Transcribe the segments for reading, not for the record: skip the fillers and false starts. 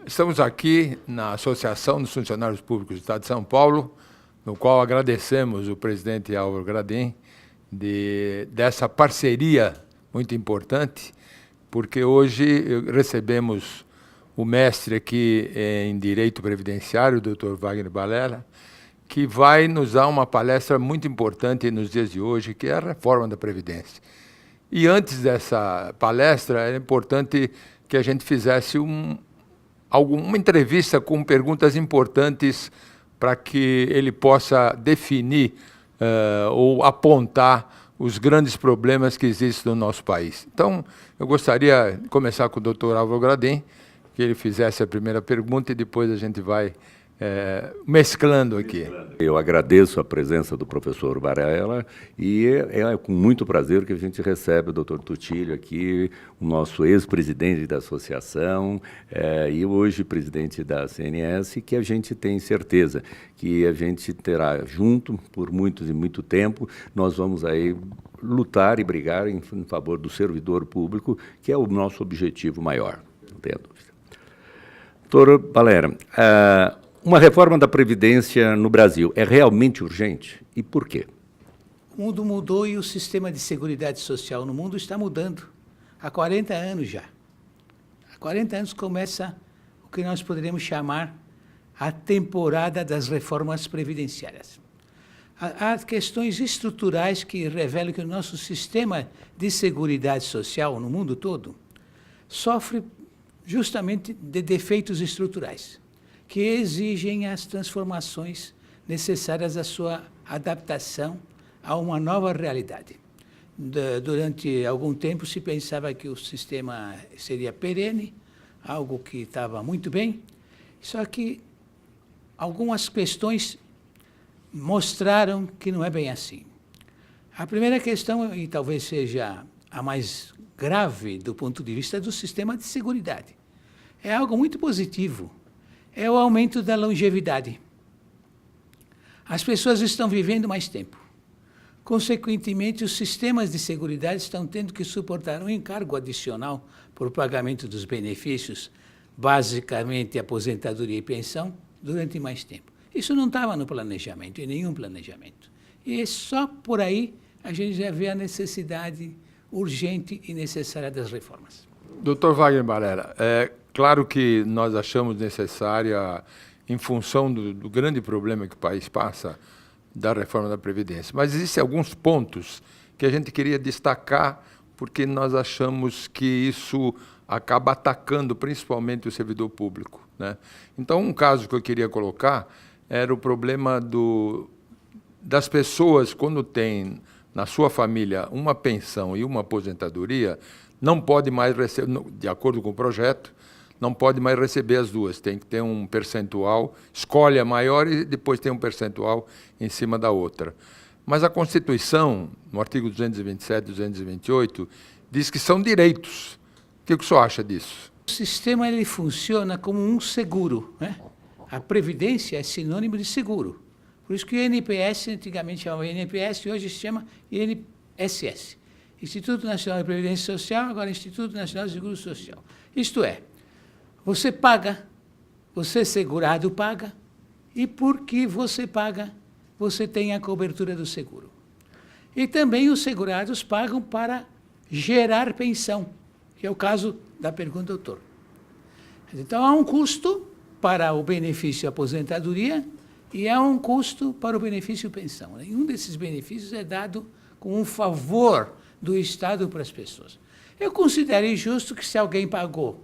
Estamos aqui na Associação dos Funcionários Públicos do Estado de São Paulo, no qual agradecemos o presidente Álvaro Gradim dessa parceria muito importante, porque hoje recebemos o mestre aqui em Direito Previdenciário, o Dr. Wagner Balera, que vai nos dar uma palestra muito importante nos dias de hoje, que é a reforma da Previdência. E antes dessa palestra, é importante que a gente fizesse uma entrevista com perguntas importantes para que ele possa definir ou apontar os grandes problemas que existem no nosso país. Então, eu gostaria de começar com o Dr. Álvaro Gradim, que ele fizesse a primeira pergunta e depois a gente vai mesclando aqui. Eu agradeço a presença do professor Varela e é com muito prazer que a gente recebe o Dr. Tutílio aqui, o nosso ex-presidente da associação e hoje presidente da CNS, que a gente tem certeza que a gente terá junto por muito tempo. Nós vamos aí lutar e brigar em favor do servidor público, que é o nosso objetivo maior, não tenha dúvida. Doutor Balera, uma reforma da Previdência no Brasil é realmente urgente? E por quê? O mundo mudou e o sistema de seguridade social no mundo está mudando. Há 40 anos já. Há 40 anos começa o que nós poderíamos chamar a temporada das reformas previdenciárias. Há questões estruturais que revelam que o nosso sistema de seguridade social no mundo todo sofre justamente de defeitos estruturais, que exigem as transformações necessárias à sua adaptação a uma nova realidade. Durante algum tempo se pensava que o sistema seria perene, algo que estava muito bem, só que algumas questões mostraram que não é bem assim. A primeira questão, e talvez seja a mais grave do ponto de vista do sistema de seguridade, é algo muito positivo. É o aumento da longevidade. As pessoas estão vivendo mais tempo. Consequentemente, os sistemas de seguridade estão tendo que suportar um encargo adicional por pagamento dos benefícios, basicamente aposentadoria e pensão, durante mais tempo. Isso não estava no planejamento, em nenhum planejamento. E só por aí a gente já vê a necessidade urgente e necessária das reformas. Dr. Wagner Balera, claro que nós achamos necessária, em função do grande problema que o país passa, da reforma da Previdência. Mas existem alguns pontos que a gente queria destacar, porque nós achamos que isso acaba atacando principalmente o servidor público, né? Então, um caso que eu queria colocar era o problema das pessoas, quando têm na sua família uma pensão e uma aposentadoria, não pode mais receber, de acordo com o projeto, não pode mais receber as duas, tem que ter um percentual, escolhe a maior e depois tem um percentual em cima da outra. Mas a Constituição, no artigo 227 e 228, diz que são direitos. O que o senhor acha disso? O sistema ele funciona como um seguro, né? A Previdência é sinônimo de seguro. Por isso que o INPS, antigamente chamava INPS, hoje se chama INSS. Instituto Nacional de Previdência Social, agora Instituto Nacional de Seguro Social. Isto é, você paga, você segurado paga, e porque você paga, você tem a cobertura do seguro. E também os segurados pagam para gerar pensão, que é o caso da pergunta do doutor. Então, há um custo para o benefício aposentadoria e há um custo para o benefício pensão. Nenhum desses benefícios é dado como um favor do Estado para as pessoas. Eu considero injusto que se alguém pagou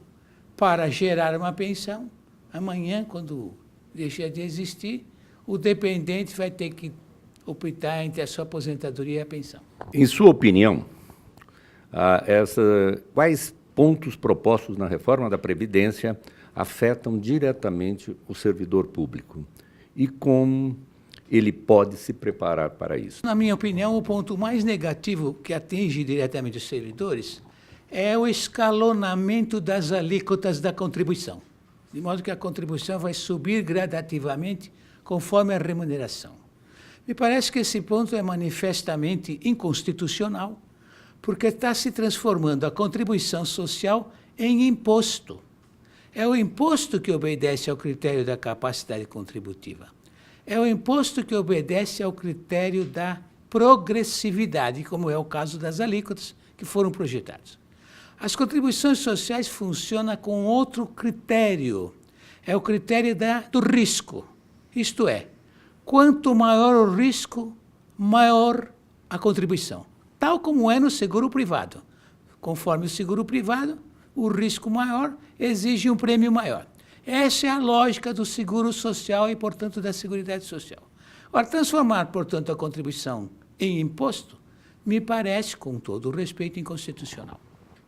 para gerar uma pensão, amanhã, quando deixar de existir, o dependente vai ter que optar entre a sua aposentadoria e a pensão. Em sua opinião, quais pontos propostos na reforma da Previdência afetam diretamente o servidor público? E como ele pode se preparar para isso? Na minha opinião, o ponto mais negativo que atinge diretamente os servidores é o escalonamento das alíquotas da contribuição, de modo que a contribuição vai subir gradativamente conforme a remuneração. Me parece que esse ponto é manifestamente inconstitucional, porque está se transformando a contribuição social em imposto. É o imposto que obedece ao critério da capacidade contributiva. É o imposto que obedece ao critério da progressividade, como é o caso das alíquotas que foram projetadas. As contribuições sociais funcionam com outro critério. É o critério do risco. Isto é, quanto maior o risco, maior a contribuição. Tal como é no seguro privado. Conforme o seguro privado, o risco maior exige um prêmio maior. Essa é a lógica do seguro social e, portanto, da Seguridade Social. Ora, transformar, portanto, a contribuição em imposto, me parece, com todo o respeito, inconstitucional.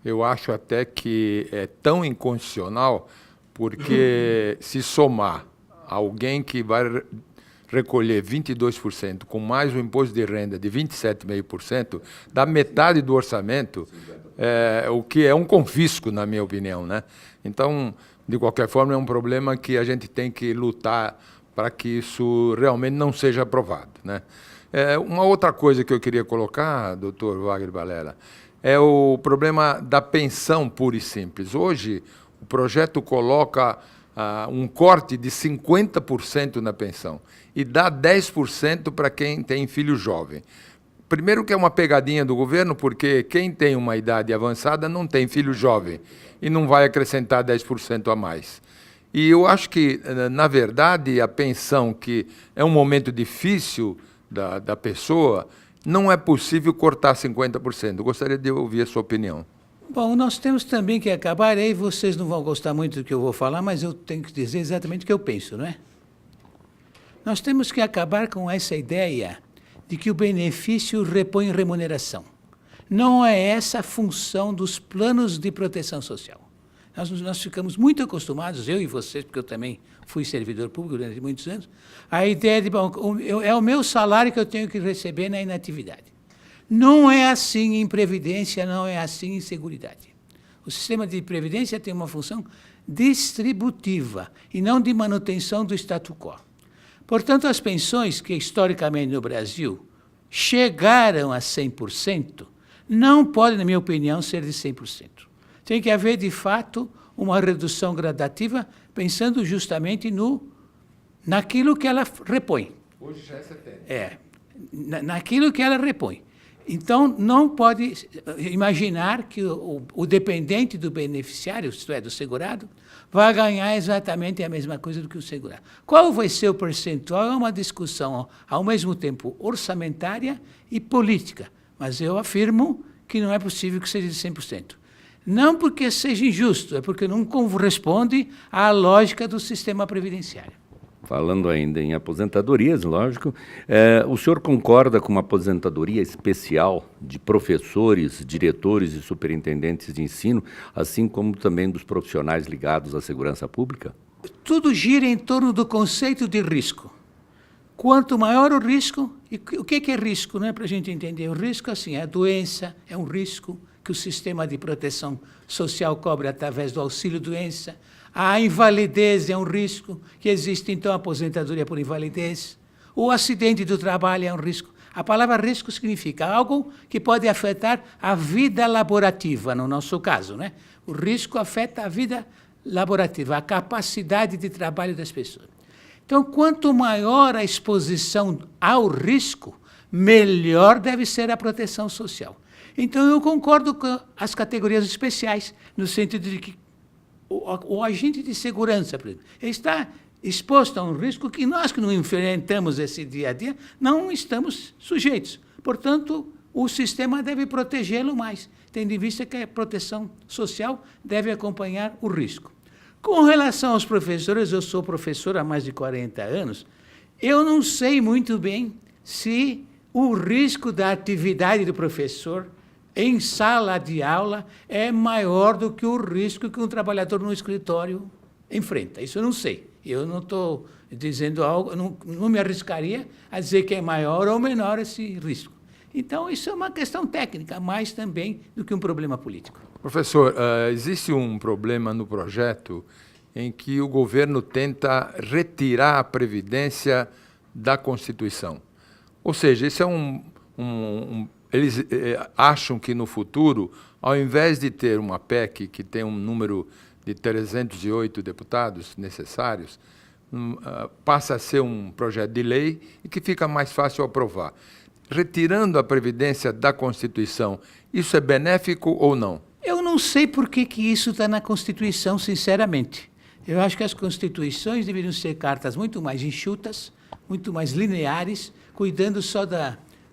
Eu acho até que é tão inconstitucional porque se somar alguém que vai recolher 22% com mais o imposto de renda de 27,5%, dá metade do orçamento, o que é um confisco, na minha opinião, né? Então, de qualquer forma, é um problema que a gente tem que lutar para que isso realmente não seja aprovado, né? Uma outra coisa que eu queria colocar, doutor Wagner Balera, é o problema da pensão pura e simples. Hoje, o projeto coloca um corte de 50% na pensão e dá 10% para quem tem filho jovem. Primeiro que é uma pegadinha do governo, porque quem tem uma idade avançada não tem filho jovem e não vai acrescentar 10% a mais. E eu acho que, na verdade, a pensão, que é um momento difícil da pessoa, não é possível cortar 50%. Eu gostaria de ouvir a sua opinião. Bom, nós temos também que acabar, aí vocês não vão gostar muito do que eu vou falar, mas eu tenho que dizer exatamente o que eu penso, não é? Nós temos que acabar com essa ideia de que o benefício repõe remuneração. Não é essa a função dos planos de proteção social. Nós ficamos muito acostumados, eu e vocês, porque eu também fui servidor público durante muitos anos, a ideia de, bom, é o meu salário que eu tenho que receber na inatividade. Não é assim em previdência, não é assim em seguridade. O sistema de previdência tem uma função distributiva e não de manutenção do status quo. Portanto, as pensões que historicamente no Brasil chegaram a 100%, não podem, na minha opinião, ser de 100%. Tem que haver, de fato, uma redução gradativa, pensando justamente naquilo que ela repõe. Hoje já é 70%. Naquilo que ela repõe. Então, não pode imaginar que o dependente do beneficiário, isto é, do segurado, vai ganhar exatamente a mesma coisa do que o segurado. Qual vai ser o percentual? É uma discussão, ao mesmo tempo, orçamentária e política. Mas eu afirmo que não é possível que seja de 100%. Não porque seja injusto, é porque não corresponde à lógica do sistema previdenciário. Falando ainda em aposentadorias, lógico, o senhor concorda com uma aposentadoria especial de professores, diretores e superintendentes de ensino, assim como também dos profissionais ligados à segurança pública? Tudo gira em torno do conceito de risco. Quanto maior o risco, e o que é risco, né, para a gente entender? O risco, assim, a doença é um risco que o sistema de proteção social cobre através do auxílio-doença. A invalidez é um risco, que existe, então, a aposentadoria por invalidez. O acidente do trabalho é um risco. A palavra risco significa algo que pode afetar a vida laborativa, no nosso caso, né? O risco afeta a vida laborativa, a capacidade de trabalho das pessoas. Então, quanto maior a exposição ao risco, melhor deve ser a proteção social. Então, eu concordo com as categorias especiais, no sentido de que o agente de segurança, por exemplo, está exposto a um risco que nós, que não enfrentamos esse dia a dia, não estamos sujeitos. Portanto, o sistema deve protegê-lo mais, tendo em vista que a proteção social deve acompanhar o risco. Com relação aos professores, eu sou professor há mais de 40 anos, eu não sei muito bem se o risco da atividade do professor em sala de aula é maior do que o risco que um trabalhador no escritório enfrenta. Isso eu não sei. Eu não estou dizendo algo, não me arriscaria a dizer que é maior ou menor esse risco. Então, isso é uma questão técnica, mais também do que um problema político. Professor, existe um problema no projeto em que o governo tenta retirar a Previdência da Constituição. Ou seja, isso é eles acham que, no futuro, ao invés de ter uma PEC que tem um número de 308 deputados necessários, passa a ser um projeto de lei e que fica mais fácil aprovar. Retirando a Previdência da Constituição, isso é benéfico ou não? Eu não sei por que isso está na Constituição, sinceramente. Eu acho que as Constituições deveriam ser cartas muito mais enxutas, muito mais lineares, cuidando só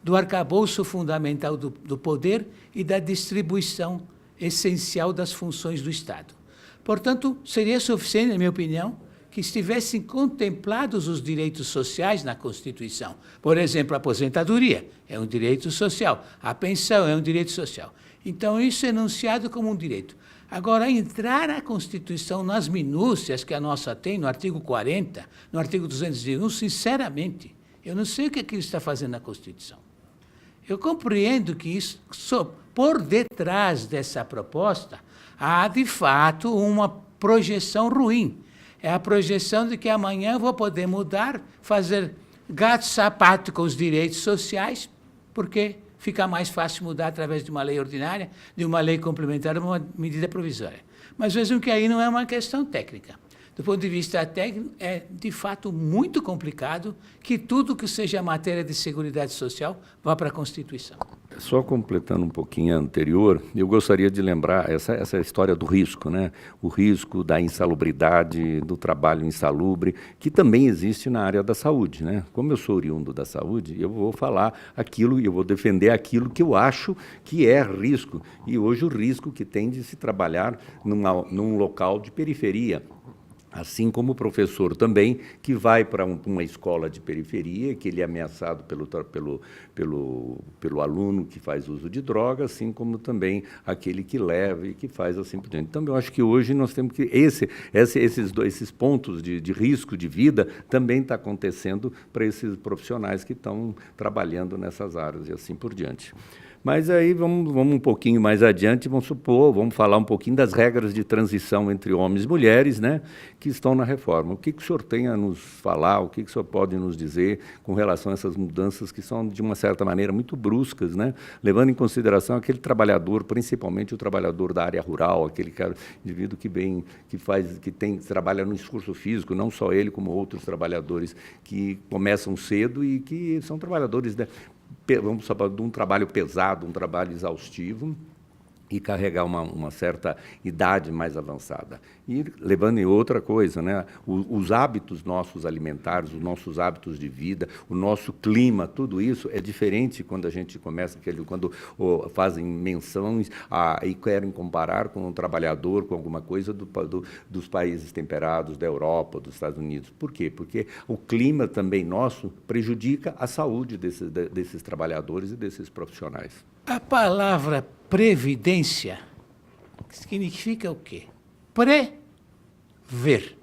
do arcabouço fundamental do poder e da distribuição essencial das funções do Estado. Portanto, seria suficiente, na minha opinião, que estivessem contemplados os direitos sociais na Constituição. Por exemplo, a aposentadoria é um direito social, a pensão é um direito social. Então, isso é enunciado como um direito. Agora, entrar a Constituição nas minúcias que a nossa tem, no artigo 40, no artigo 201, sinceramente, eu não sei o que aquilo está fazendo na Constituição. Eu compreendo que isso, por detrás dessa proposta, há, de fato, uma projeção ruim. É a projeção de que amanhã eu vou poder mudar, fazer gato-sapato com os direitos sociais, porque fica mais fácil mudar através de uma lei ordinária, de uma lei complementar, uma medida provisória. Mas vejam que aí não é uma questão técnica. Do ponto de vista técnico, é, de fato, muito complicado que tudo que seja matéria de seguridade social vá para a Constituição. Só completando um pouquinho a anterior, eu gostaria de lembrar essa história do risco, né? O risco da insalubridade, do trabalho insalubre, que também existe na área da saúde, né? Como eu sou oriundo da saúde, eu vou falar aquilo, eu vou defender aquilo que eu acho que é risco. E hoje o risco que tem de se trabalhar num local de periferia. Assim como o professor também, que vai para uma escola de periferia, que ele é ameaçado pelo aluno que faz uso de droga, assim como também aquele que leva e que faz assim por diante. Então, eu acho que hoje nós temos que... Esses pontos de risco de vida também está acontecendo para esses profissionais que estão trabalhando nessas áreas e assim por diante. Mas aí vamos um pouquinho mais adiante, vamos falar um pouquinho das regras de transição entre homens e mulheres, né, que estão na reforma. O que o senhor tem a nos falar, o que o senhor pode nos dizer com relação a essas mudanças que são, de uma certa maneira, muito bruscas, né, levando em consideração aquele trabalhador, principalmente o trabalhador da área rural, aquele cara, indivíduo que trabalha no esforço físico, não só ele, como outros trabalhadores que começam cedo e que são trabalhadores vamos falar de um trabalho pesado, um trabalho exaustivo, e carregar uma certa idade mais avançada. E levando em outra coisa, né? Os hábitos nossos alimentares, os nossos hábitos de vida, o nosso clima, tudo isso é diferente quando a gente começa, quando fazem menções e querem comparar com um trabalhador, com alguma coisa dos países temperados, da Europa, dos Estados Unidos. Por quê? Porque o clima também nosso prejudica a saúde desses trabalhadores e desses profissionais. A palavra previdência significa o quê? Prever.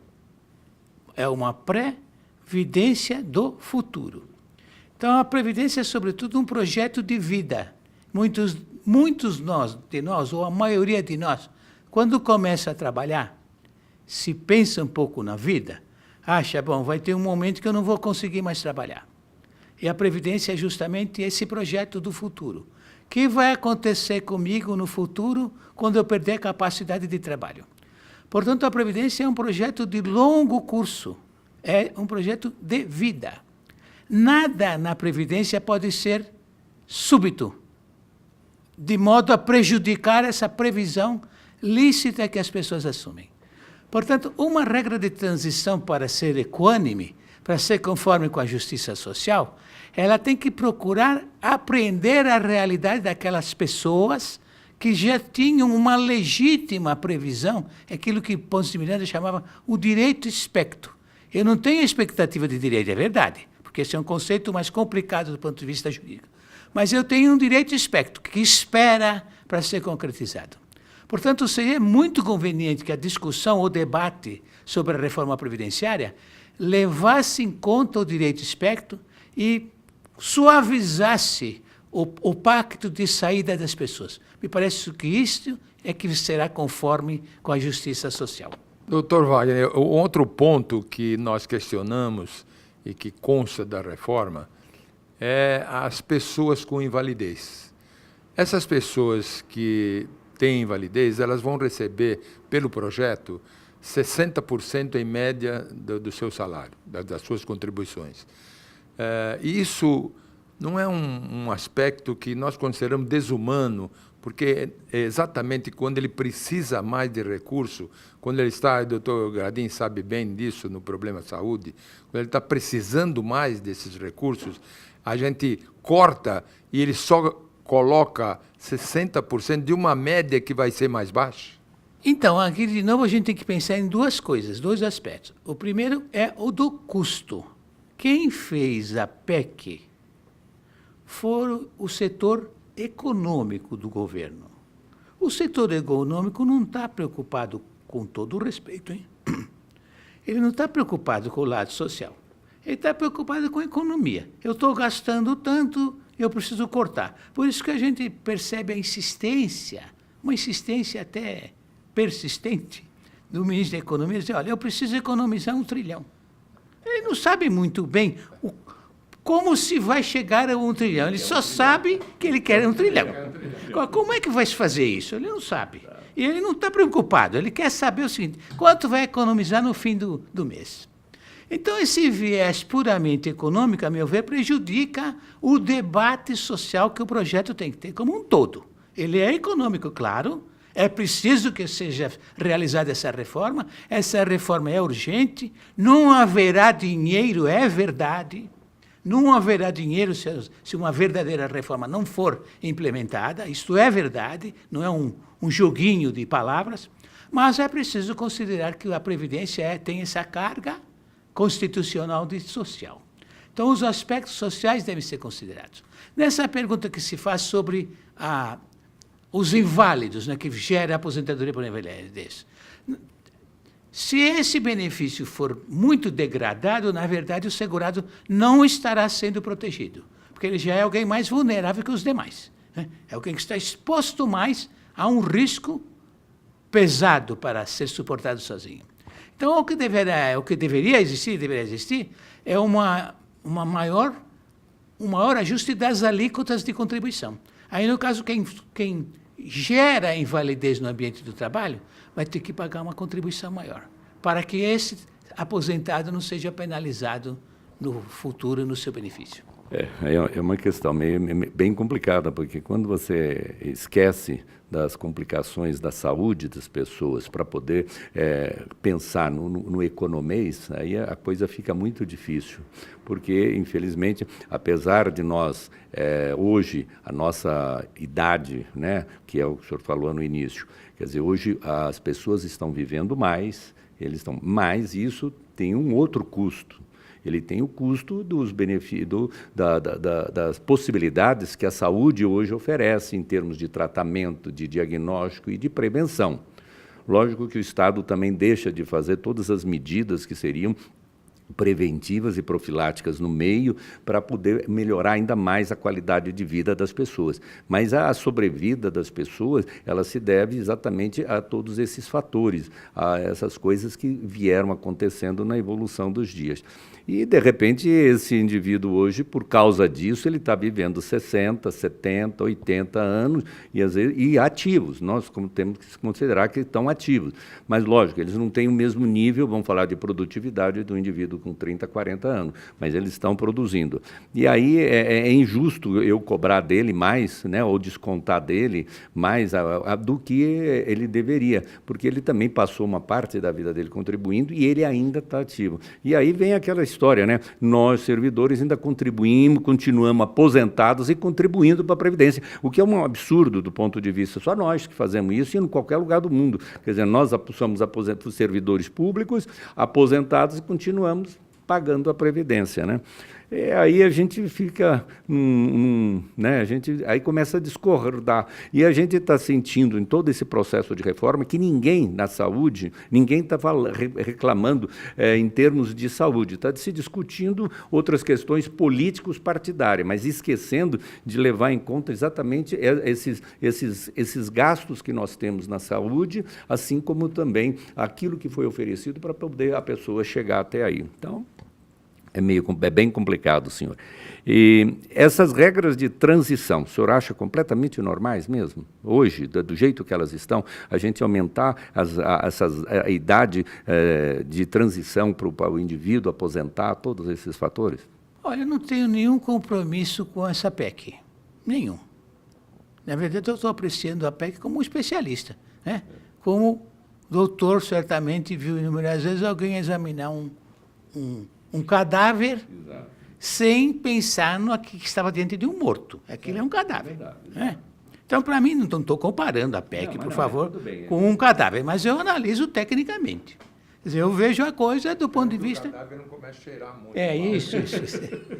É uma previdência do futuro. Então, a previdência é, sobretudo, um projeto de vida. Muitos de nós, ou a maioria de nós, quando começa a trabalhar, se pensa um pouco na vida, acha, bom, vai ter um momento que eu não vou conseguir mais trabalhar. E a previdência é justamente esse projeto do futuro. O que vai acontecer comigo no futuro quando eu perder a capacidade de trabalho? Portanto, a Previdência é um projeto de longo curso, é um projeto de vida. Nada na Previdência pode ser súbito, de modo a prejudicar essa previsão lícita que as pessoas assumem. Portanto, uma regra de transição para ser equânime, para ser conforme com a justiça social, ela tem que procurar apreender a realidade daquelas pessoas que já tinham uma legítima previsão, aquilo que Ponce de Miranda chamava o direito expecto. Eu não tenho expectativa de direito, é verdade, porque esse é um conceito mais complicado do ponto de vista jurídico. Mas eu tenho um direito expecto, que espera para ser concretizado. Portanto, seria muito conveniente que a discussão ou debate sobre a reforma previdenciária levasse em conta o direito expecto e suavizasse o pacto de saída das pessoas. Me parece que isto é que será conforme com a justiça social. Doutor Wagner, o outro ponto que nós questionamos e que consta da reforma é as pessoas com invalidez. Essas pessoas que têm invalidez, elas vão receber, pelo projeto, 60% em média do seu salário, das suas contribuições. E isso não é um aspecto que nós consideramos desumano, porque é exatamente quando ele precisa mais de recurso, quando ele está, o doutor Gradim sabe bem disso no problema saúde, quando ele está precisando mais desses recursos, a gente corta e ele só coloca 60% de uma média que vai ser mais baixa. Então, aqui de novo a gente tem que pensar em duas coisas, dois aspectos. O primeiro é o do custo. Quem fez a PEC foi o setor econômico do governo. O setor econômico não está preocupado, com todo o respeito, hein? Ele não está preocupado com o lado social. Ele está preocupado com a economia. Eu estou gastando tanto, eu preciso cortar. Por isso que a gente percebe a insistência, uma insistência até persistente, do ministro da Economia, dizer, olha, eu preciso economizar 1 trilhão. Ele não sabe muito bem como se vai chegar a 1 trilhão. Ele só sabe que ele quer 1 trilhão. Como é que vai se fazer isso? Ele não sabe. E ele não está preocupado. Ele quer saber o seguinte, quanto vai economizar no fim do mês. Então, esse viés puramente econômico, a meu ver, prejudica o debate social que o projeto tem que ter como um todo. Ele é econômico, claro, é preciso que seja realizada essa reforma é urgente, não haverá dinheiro, é verdade, não haverá dinheiro se uma verdadeira reforma não for implementada, isto é verdade, não é um joguinho de palavras, mas é preciso considerar que a Previdência tem essa carga constitucional e social. Então, os aspectos sociais devem ser considerados. Nessa pergunta que se faz sobre os inválidos, né, que gera a aposentadoria por invalidez, se esse benefício for muito degradado, na verdade, o segurado não estará sendo protegido, porque ele já é alguém mais vulnerável que os demais, né? É alguém que está exposto mais a um risco pesado para ser suportado sozinho. Então, o que deveria existir é um maior ajuste das alíquotas de contribuição. Aí, no caso, quem gera invalidez no ambiente do trabalho vai ter que pagar uma contribuição maior, para que esse aposentado não seja penalizado no futuro no seu benefício. É uma questão bem complicada, porque quando você esquece das complicações da saúde das pessoas para poder pensar no economês, aí a coisa fica muito difícil, porque, infelizmente, apesar de nós, hoje, a nossa idade, né, que é o que o senhor falou no início, quer dizer, hoje as pessoas estão vivendo mais, mas isso tem um outro custo. Ele tem o custo dos benefícios, das possibilidades que a saúde hoje oferece em termos de tratamento, de diagnóstico e de prevenção. Lógico que o Estado também deixa de fazer todas as medidas que seriam preventivas e profiláticas no meio para poder melhorar ainda mais a qualidade de vida das pessoas. Mas a sobrevida das pessoas, ela se deve exatamente a todos esses fatores, a essas coisas que vieram acontecendo na evolução dos dias. E, de repente, esse indivíduo hoje, por causa disso, ele está vivendo 60, 70, 80 anos e, às vezes, ativos. Nós temos que considerar que estão ativos. Mas, lógico, eles não têm o mesmo nível, vamos falar de produtividade, do indivíduo com 30, 40 anos, mas eles estão produzindo. E aí é injusto eu cobrar dele mais, né, ou descontar dele mais do que ele deveria, porque ele também passou uma parte da vida dele contribuindo e ele ainda está ativo. E aí vem aquela história, né? Nós, servidores, ainda contribuímos, continuamos aposentados e contribuindo para a Previdência, o que é um absurdo do ponto de vista, só nós que fazemos isso e em qualquer lugar do mundo. Quer dizer, nós somos servidores públicos, aposentados e continuamos pagando a Previdência, né? Aí a gente fica, né? Aí começa a discordar. E a gente está sentindo em todo esse processo de reforma que ninguém na saúde, ninguém está reclamando em termos de saúde. Está se discutindo outras questões políticos partidárias, mas esquecendo de levar em conta exatamente esses gastos que nós temos na saúde, assim como também aquilo que foi oferecido para poder a pessoa chegar até aí. Então, É bem complicado, senhor. E essas regras de transição, o senhor acha completamente normais mesmo? Hoje, do jeito que elas estão, a gente aumentar a idade de transição para o indivíduo aposentar, todos esses fatores? Olha, eu não tenho nenhum compromisso com essa PEC. Nenhum. Na verdade, eu estou apreciando a PEC como um especialista, né? Como doutor, certamente viu inúmeras vezes alguém examinar um cadáver. Exato. Sem pensar no que estava diante de um morto. Aquilo é um cadáver. Né? Então, para mim, não estou comparando a PEC, por favor, com um cadáver, mas eu analiso tecnicamente. Quer dizer, eu vejo a coisa do ponto de vista... O cadáver não começa a cheirar muito. Isso.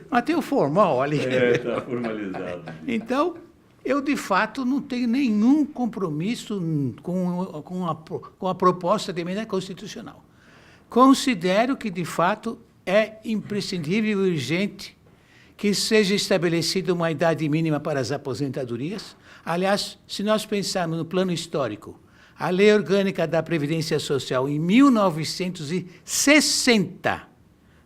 Mas tem o formal ali. Está formalizado. Então, eu, de fato, não tenho nenhum compromisso com a proposta de emenda constitucional. Considero que, de fato, é imprescindível e urgente que seja estabelecida uma idade mínima para as aposentadorias. Aliás, se nós pensarmos no plano histórico, a Lei Orgânica da Previdência Social, em 1960, a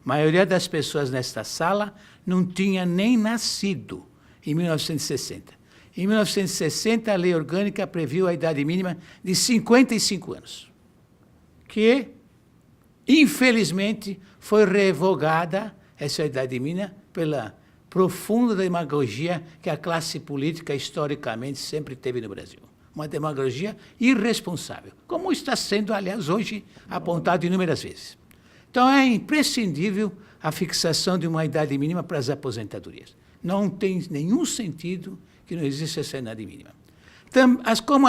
maioria das pessoas nesta sala não tinha nem nascido, em 1960. Em 1960, a Lei Orgânica previu a idade mínima de 55 anos, que, infelizmente, foi revogada essa idade mínima pela profunda demagogia que a classe política historicamente sempre teve no Brasil. Uma demagogia irresponsável, como está sendo, aliás, hoje apontado inúmeras vezes. Então, é imprescindível a fixação de uma idade mínima para as aposentadorias. Não tem nenhum sentido que não exista essa idade mínima. Como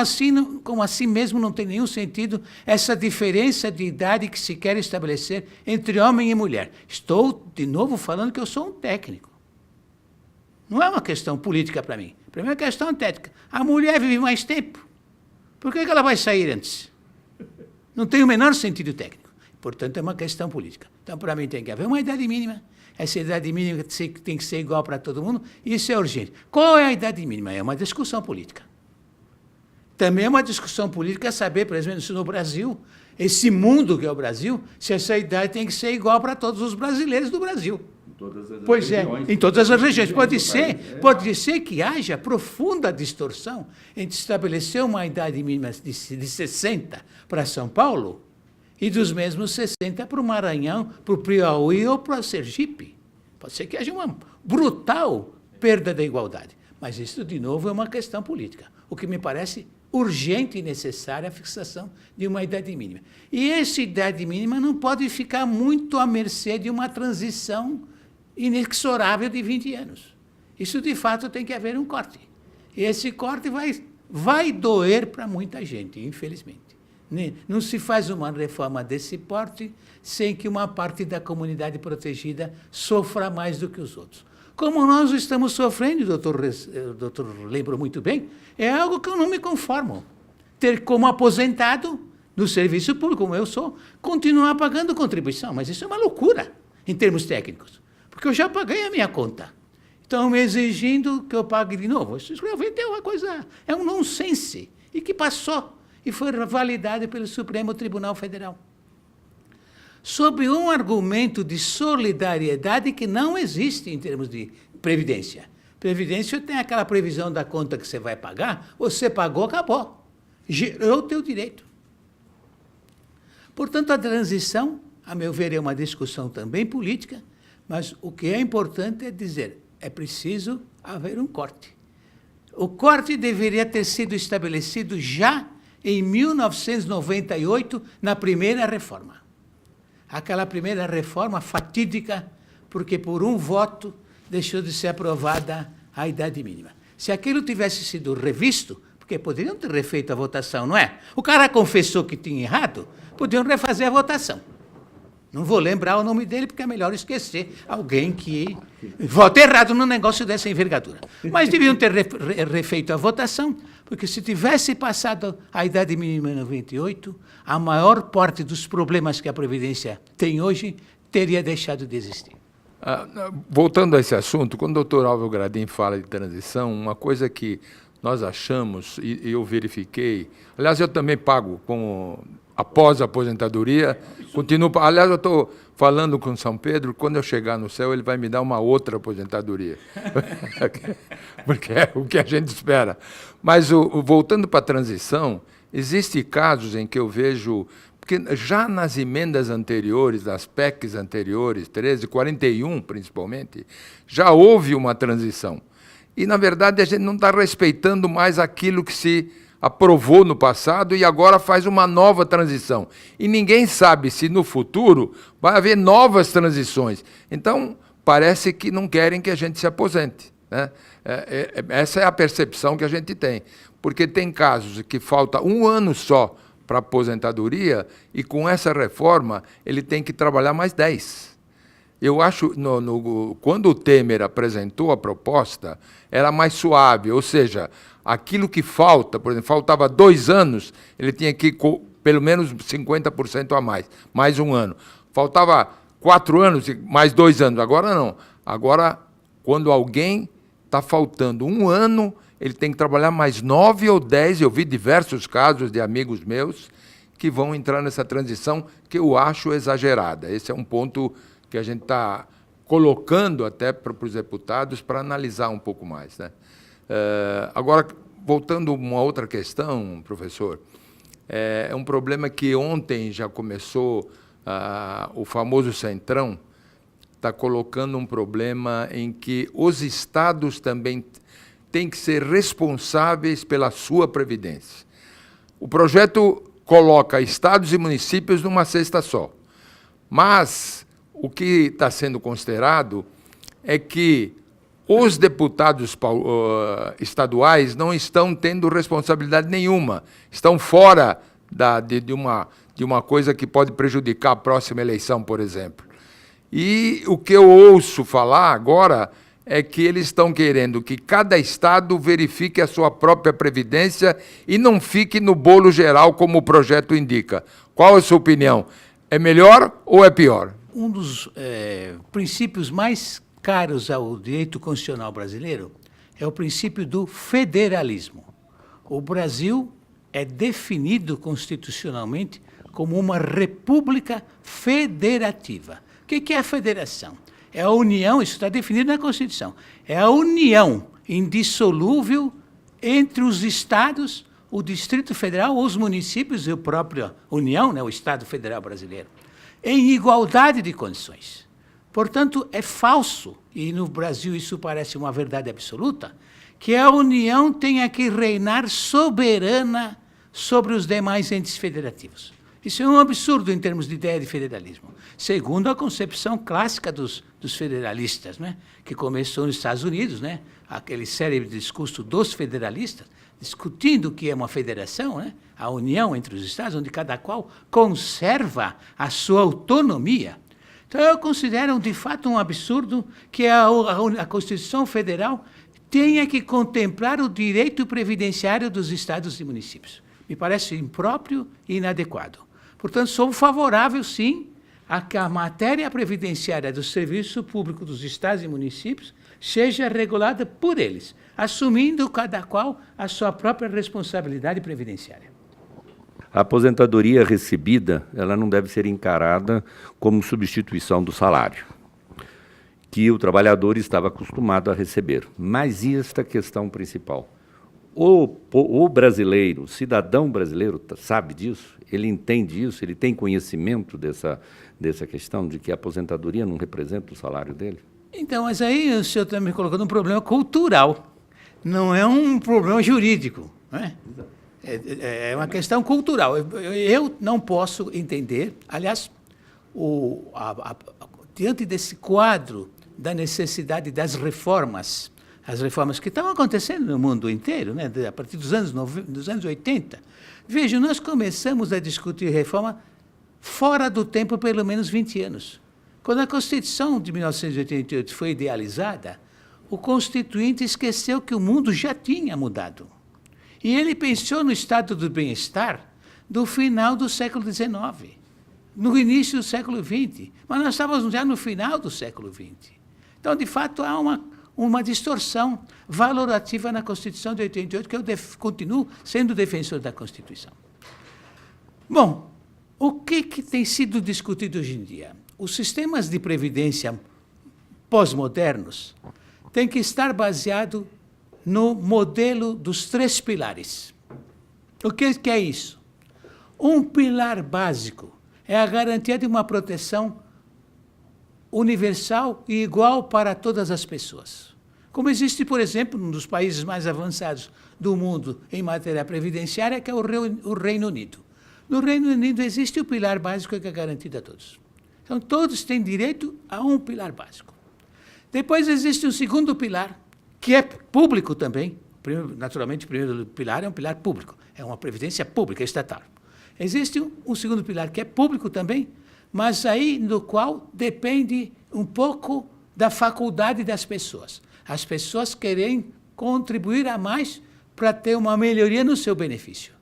assim mesmo não tem nenhum sentido essa diferença de idade que se quer estabelecer entre homem e mulher. Estou, de novo, falando que eu sou um técnico. Não é uma questão política para mim. Para mim é uma questão técnica. A mulher vive mais tempo. Por que ela vai sair antes? Não tem o menor sentido técnico. Portanto, é uma questão política. Então, para mim, tem que haver uma idade mínima. Essa idade mínima tem que ser igual para todo mundo. Isso é urgente. Qual é a idade mínima? É uma discussão política. Também é uma discussão política saber, por exemplo, se no Brasil, esse mundo que é o Brasil, se essa idade tem que ser igual para todos os brasileiros do Brasil. Pois é, em todas as regiões. Pode ser que haja profunda distorção entre estabelecer uma idade mínima de 60 para São Paulo e dos mesmos 60 para o Maranhão, para o Piauí ou para o Sergipe. Pode ser que haja uma brutal perda da igualdade. Mas isso, de novo, é uma questão política. O que me parece urgente e necessária a fixação de uma idade mínima. E essa idade mínima não pode ficar muito à mercê de uma transição inexorável de 20 anos. Isso, de fato, tem que haver um corte. E esse corte vai doer para muita gente, infelizmente. Não se faz uma reforma desse porte sem que uma parte da comunidade protegida sofra mais do que os outros. Como nós estamos sofrendo, o doutor lembra muito bem, é algo que eu não me conformo. Ter como aposentado no serviço público, como eu sou, continuar pagando contribuição. Mas isso é uma loucura, em termos técnicos. Porque eu já paguei a minha conta. Estão me exigindo que eu pague de novo. Isso realmente é uma coisa, é um nonsense. E que passou e foi validado pelo Supremo Tribunal Federal. Sob um argumento de solidariedade que não existe em termos de previdência. Previdência tem aquela previsão da conta que você vai pagar, você pagou, acabou. Gerou o teu direito. Portanto, a transição, a meu ver, é uma discussão também política, mas o que é importante é dizer, é preciso haver um corte. O corte deveria ter sido estabelecido já em 1998, na primeira reforma. Aquela primeira reforma fatídica, porque por um voto deixou de ser aprovada a idade mínima. Se aquilo tivesse sido revisto, porque poderiam ter refeito a votação, não é? O cara confessou que tinha errado, podiam refazer a votação. Não vou lembrar o nome dele, porque é melhor esquecer alguém que vota errado num negócio dessa envergadura. Mas deviam ter refeito a votação, porque se tivesse passado a idade mínima em 98, a maior parte dos problemas que a Previdência tem hoje teria deixado de existir. Voltando a esse assunto, quando o doutor Álvaro Gradin fala de transição, uma coisa que nós achamos, e eu verifiquei, aliás, eu também pago com após a aposentadoria. Continuo, aliás, eu estou falando com São Pedro, quando eu chegar no céu, ele vai me dar uma outra aposentadoria. Porque é o que a gente espera. Mas, voltando para a transição, existem casos em que eu vejo... Porque já nas emendas anteriores, das PECs anteriores, 13, 41 principalmente, já houve uma transição. E, na verdade, a gente não está respeitando mais aquilo que se aprovou no passado e agora faz uma nova transição. E ninguém sabe se no futuro vai haver novas transições. Então, parece que não querem que a gente se aposente, né? Essa é a percepção que a gente tem. Porque tem casos que falta 1 ano só para a aposentadoria e, com essa reforma, ele tem que trabalhar mais 10. Eu acho, quando o Temer apresentou a proposta, era mais suave, ou seja, aquilo que falta, por exemplo, faltava 2 anos, ele tinha que ir pelo menos 50% a mais 1 ano. Faltava 4 anos, mais 2 anos. Agora não. Agora, quando alguém está faltando 1 ano, ele tem que trabalhar mais 9 ou 10. Eu vi diversos casos de amigos meus que vão entrar nessa transição que eu acho exagerada. Esse é um ponto que a gente está colocando até para os deputados para analisar um pouco mais, né? Agora, voltando a uma outra questão, professor, é um problema que ontem já começou, o famoso Centrão está colocando um problema em que os estados também têm que ser responsáveis pela sua previdência. O projeto coloca estados e municípios numa cesta só, mas o que está sendo considerado é que os deputados estaduais não estão tendo responsabilidade nenhuma, estão fora de uma coisa que pode prejudicar a próxima eleição, por exemplo. E o que eu ouço falar agora é que eles estão querendo que cada estado verifique a sua própria previdência e não fique no bolo geral, como o projeto indica. Qual é a sua opinião? É melhor ou é pior? Um dos princípios mais caros ao direito constitucional brasileiro é o princípio do federalismo. O Brasil é definido constitucionalmente como uma república federativa. O que é a federação? É a união, isso está definido na Constituição, é a união indissolúvel entre os estados, o Distrito Federal, os municípios e a própria União, né, o Estado Federal Brasileiro, em igualdade de condições. Portanto, é falso, e no Brasil isso parece uma verdade absoluta, que a União tenha que reinar soberana sobre os demais entes federativos. Isso é um absurdo em termos de ideia de federalismo, segundo a concepção clássica dos federalistas, né, que começou nos Estados Unidos, né, aquele célebre discurso dos federalistas, discutindo o que é uma federação, né, a união entre os estados, onde cada qual conserva a sua autonomia. Então, eu considero, de fato, um absurdo que a Constituição Federal tenha que contemplar o direito previdenciário dos estados e municípios. Me parece impróprio e inadequado. Portanto, sou favorável, sim, a que a matéria previdenciária do serviço público dos estados e municípios seja regulada por eles, assumindo cada qual a sua própria responsabilidade previdenciária. A aposentadoria recebida, ela não deve ser encarada como substituição do salário, que o trabalhador estava acostumado a receber. Mas e esta questão principal? O brasileiro, o cidadão brasileiro sabe disso? Ele entende isso? Ele tem conhecimento dessa questão de que a aposentadoria não representa o salário dele? Então, mas aí o senhor está me colocando um problema cultural, não é um problema jurídico, não é? É uma questão cultural. Eu não posso entender, aliás, diante desse quadro da necessidade das reformas, as reformas que estão acontecendo no mundo inteiro, né, a partir dos anos 80. Veja, nós começamos a discutir reforma fora do tempo pelo menos 20 anos. Quando a Constituição de 1988 foi idealizada, o Constituinte esqueceu que o mundo já tinha mudado. E ele pensou no estado do bem-estar do final do século XIX, no início do século XX. Mas nós estávamos já no final do século XX. Então, de fato, há uma distorção valorativa na Constituição de 88, que eu continuo sendo defensor da Constituição. Bom, O que tem sido discutido hoje em dia? Os sistemas de previdência pós-modernos têm que estar baseados no modelo dos 3 pilares. O que é isso? Um pilar básico é a garantia de uma proteção universal e igual para todas as pessoas. Como existe, por exemplo, num dos países mais avançados do mundo em matéria previdenciária, que é o Reino Unido. No Reino Unido existe o pilar básico que é garantido a todos. Então, todos têm direito a um pilar básico. Depois existe o segundo pilar, que é público também. Naturalmente, o primeiro pilar é um pilar público, é uma previdência pública, estatal. Existe um segundo pilar que é público também, mas aí no qual depende um pouco da faculdade das pessoas. As pessoas querem contribuir a mais para ter uma melhoria no seu benefício.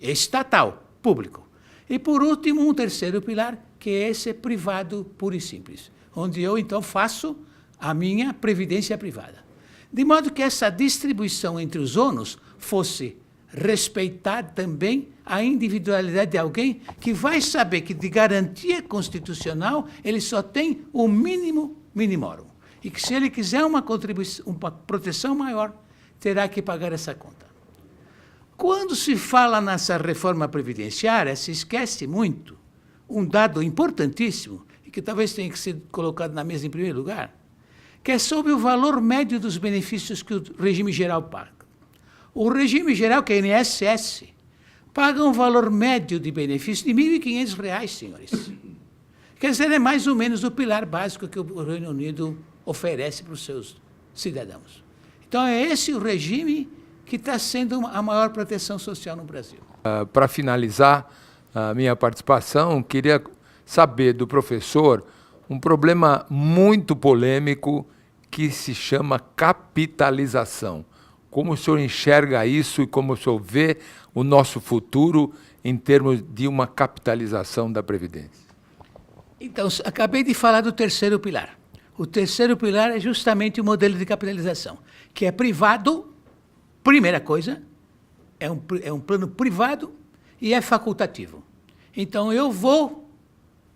Estatal, público. E, por último, um terceiro pilar, que é esse privado puro e simples, onde eu, então, faço a minha previdência privada. De modo que essa distribuição entre os ônus fosse respeitar também a individualidade de alguém que vai saber que de garantia constitucional ele só tem o mínimo minimorum. E que se ele quiser uma proteção maior, terá que pagar essa conta. Quando se fala nessa reforma previdenciária, se esquece muito um dado importantíssimo, e que talvez tenha que ser colocado na mesa em primeiro lugar, que é sobre o valor médio dos benefícios que o regime geral paga. O regime geral, que é a INSS, paga um valor médio de benefício de R$ 1.500, senhores. Quer dizer, é mais ou menos o pilar básico que o Reino Unido oferece para os seus cidadãos. Então, é esse o regime que está sendo a maior proteção social no Brasil. Para finalizar a minha participação, queria saber do professor um problema muito polêmico que se chama capitalização. Como o senhor enxerga isso e como o senhor vê o nosso futuro em termos de uma capitalização da Previdência? Então, acabei de falar do terceiro pilar. O terceiro pilar é justamente o modelo de capitalização, que é privado, primeira coisa, é um plano privado e é facultativo. Então, eu vou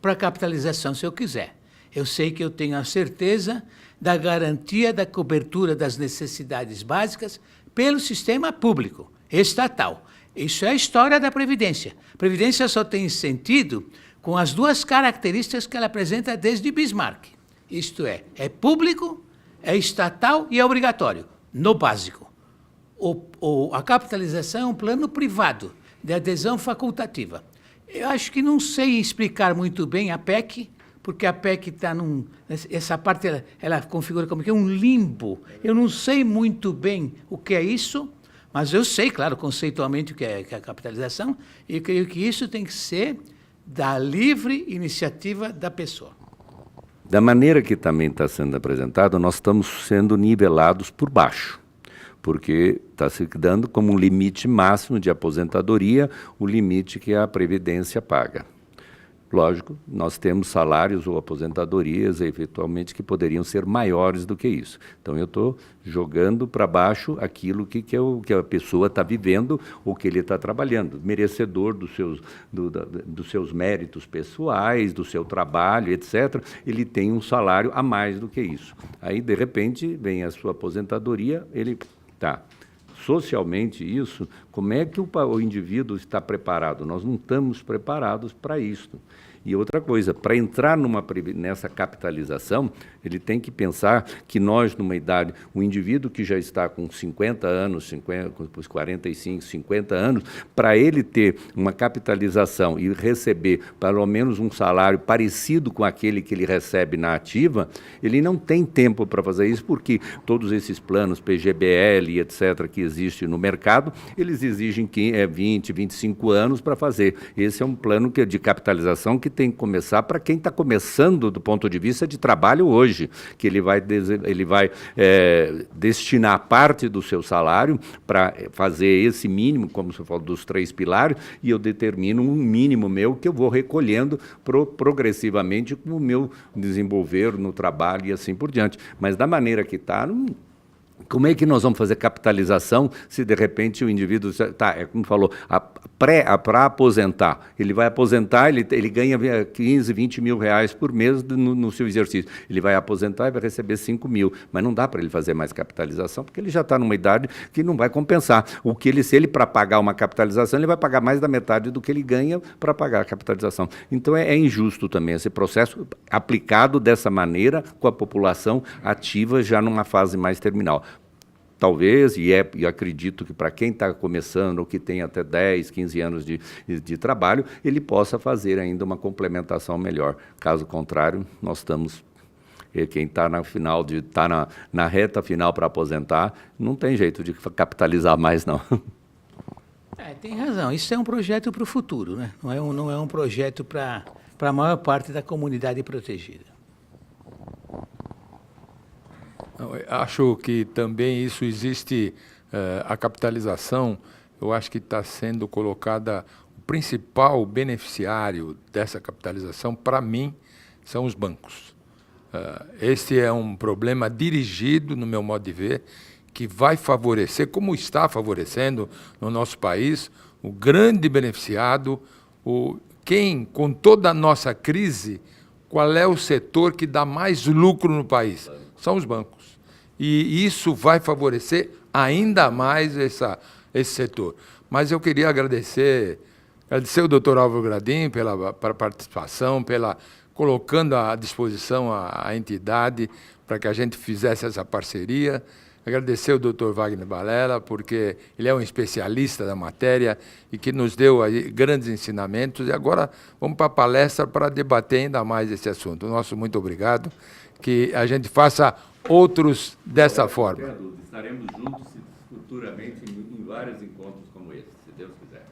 para a capitalização se eu quiser. Eu sei que eu tenho a certeza da garantia da cobertura das necessidades básicas pelo sistema público, estatal. Isso é a história da Previdência. A Previdência só tem sentido com as 2 características que ela apresenta desde Bismarck. Isto é público, é estatal e é obrigatório, no básico. A capitalização é um plano privado, de adesão facultativa. Eu acho que não sei explicar muito bem a PEC, porque a PEC está essa parte ela configura como que um limbo. Eu não sei muito bem o que é isso, mas eu sei, claro, conceitualmente o que é a capitalização, e eu creio que isso tem que ser da livre iniciativa da pessoa. Da maneira que também está sendo apresentado, nós estamos sendo nivelados por baixo, porque está se dando como um limite máximo de aposentadoria, o limite que a Previdência paga. Lógico, nós temos salários ou aposentadorias, eventualmente, que poderiam ser maiores do que isso. Então, eu estou jogando para baixo aquilo que a pessoa está vivendo ou que ele está trabalhando, merecedor dos seus méritos pessoais, do seu trabalho, etc. Ele tem um salário a mais do que isso. Aí, de repente, vem a sua aposentadoria, ele está... Socialmente, isso, como é que o indivíduo está preparado? Nós não estamos preparados para isso. E outra coisa, para entrar nessa capitalização, ele tem que pensar que nós, numa idade, um indivíduo que já está com 50 anos, 45, 50 anos, para ele ter uma capitalização e receber pelo menos um salário parecido com aquele que ele recebe na ativa, ele não tem tempo para fazer isso, porque todos esses planos, PGBL, etc., que existem no mercado, eles exigem 20, 25 anos para fazer. Esse é um plano de capitalização que tem que começar para quem está começando do ponto de vista de trabalho hoje, que ele vai destinar parte do seu salário para fazer esse mínimo, como você falou, dos 3 pilares, e eu determino um mínimo meu que eu vou recolhendo progressivamente com o meu desenvolver no trabalho e assim por diante. Mas da maneira que está, Como é que nós vamos fazer capitalização se, de repente, o indivíduo... é como falou, para aposentar, ele vai aposentar, ele ganha 15, 20 mil reais por mês no seu exercício. Ele vai aposentar e vai receber 5 mil, mas não dá para ele fazer mais capitalização, porque ele já está numa idade que não vai compensar. Se ele para pagar uma capitalização, ele vai pagar mais da metade do que ele ganha para pagar a capitalização. Então, é injusto também esse processo aplicado dessa maneira com a população ativa já numa fase mais terminal. Talvez, e acredito que para quem está começando, ou que tem até 10, 15 anos de trabalho, ele possa fazer ainda uma complementação melhor. Caso contrário, nós estamos... Quem está na reta final para aposentar, não tem jeito de capitalizar mais, não. Tem razão. Isso é um projeto para o futuro, né? Não é um projeto para a maior parte da comunidade protegida. Acho que também isso existe, a capitalização, eu acho que está sendo colocada, o principal beneficiário dessa capitalização, para mim, são os bancos. Esse é um problema dirigido, no meu modo de ver, que vai favorecer, como está favorecendo no nosso país, o grande beneficiado, quem, com toda a nossa crise, qual é o setor que dá mais lucro no país? São os bancos. E isso vai favorecer ainda mais esse setor. Mas eu queria agradecer o doutor Álvaro Gradim pela participação, colocando à disposição a entidade para que a gente fizesse essa parceria. Agradecer o doutor Wagner Balela, porque ele é um especialista da matéria e que nos deu aí grandes ensinamentos. E agora vamos para a palestra para debater ainda mais esse assunto. Nosso muito obrigado. Que a gente faça outros dessa forma. Estaremos juntos futuramente em vários encontros como esse, se Deus quiser.